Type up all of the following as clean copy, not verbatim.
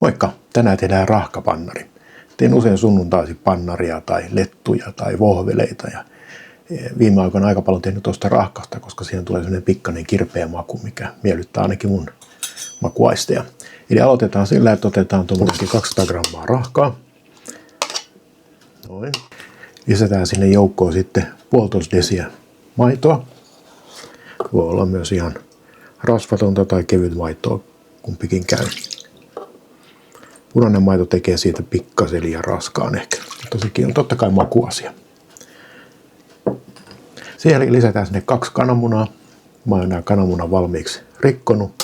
Moikka! Tänään tehdään rahkapannari. Teen usein sunnuntaisin pannaria tai lettuja tai vohveleita. Ja viime aikoina aika paljon tehnyt tuosta rahkasta, koska siihen tulee sellainen pikkainen kirpeä maku, mikä miellyttää ainakin mun makuaisteja. Eli aloitetaan sillä, että otetaan tuommoinen 200 grammaa rahkaa. Noin. Lisätään sinne joukkoon sitten 1,5 desiä maitoa. Voi olla myös ihan rasvatonta tai kevyt maitoa, kumpikin käy. Punainen maito tekee siitä pikkasen liian raskaan ehkä, mutta sekin on totta kai makuasia. Sen jälkeen lisätään sinne 2 kananmunaa. Mä oon nämä kananmunan valmiiksi rikkonut.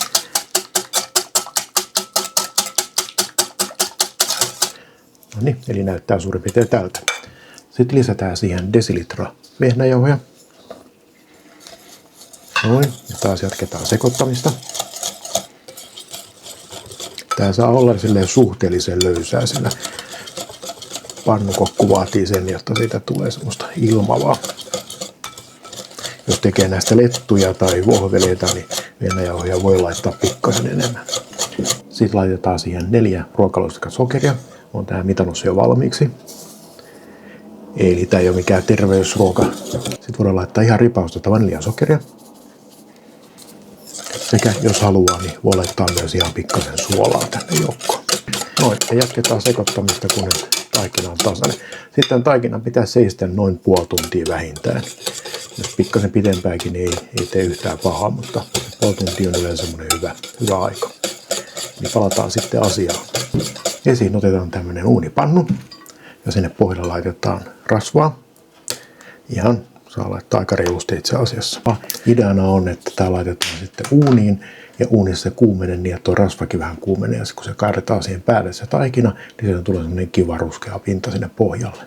No niin, eli näyttää suurin piirtein tältä. Sitten lisätään siihen desilitra vehnäjauhoja. Noin, ja taas jatketaan sekoittamista. Tää saa olla silleen suhteellisen löysää, sillä pannukokku vaatii sen, jotta siitä tulee semmoista ilmavaa. Jos tekee näistä lettuja tai vohveleita, niin vehnäjauhoja voi laittaa pikkasen enemmän. Sitten laitetaan siihen 4 ruokalustikkaa sokeria. Olen tähän mitannut se jo valmiiksi. Eli tää ei ole mikään terveysruoka. Sitten voidaan laittaa ihan ripausta vaniljasokeria. Sekä jos haluaa, niin voi laittaa myös ihan pikkasen suolaa tänne joukkoon. Noin, ja jatketaan sekoittamista, kunnes taikina on tasainen. Sitten taikinan pitää seistä noin puoli tuntia vähintään. Jos pikkasen pitempääkin, niin ei tee yhtään pahaa, mutta puoli tuntia on yleensä semmoinen hyvä aika. Niin palataan sitten asiaan. Esiin otetaan tämmöinen uunipannu ja sinne pohjalle laitetaan rasvaa. Ihan saa laittaa aika reilusti itse asiassa. Ideana on, että tämä laitetaan sitten uuniin ja uunissa se kuumenee niin, että tuo rasvakin vähän kuumenee. Ja kun se kaadetaan siihen päälle se taikina, niin siitä tulee semmoinen kiva ruskea pinta sinne pohjalle.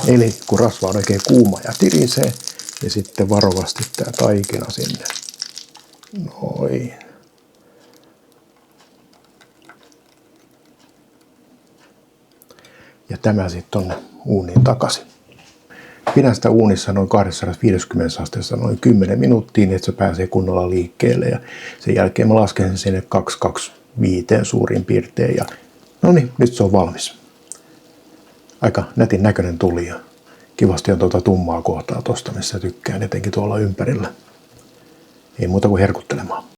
Eli kun rasva on oikein kuuma ja tirisee, niin sitten varovasti tämä taikina sinne. Noin. Ja tämä sitten tonne uuniin takaisin. Pidän sitä uunissa noin 250 asteessa noin 10 minuuttia, niin että se pääsee kunnolla liikkeelle. Ja sen jälkeen mä lasken sen sinne 225 suurin piirtein. Ja no niin, nyt se on valmis. Aika nätin näköinen tuli ja kivasti on tuota tummaa kohtaa tosta, missä tykkään etenkin tuolla ympärillä. Ei muuta kuin herkuttelemaan.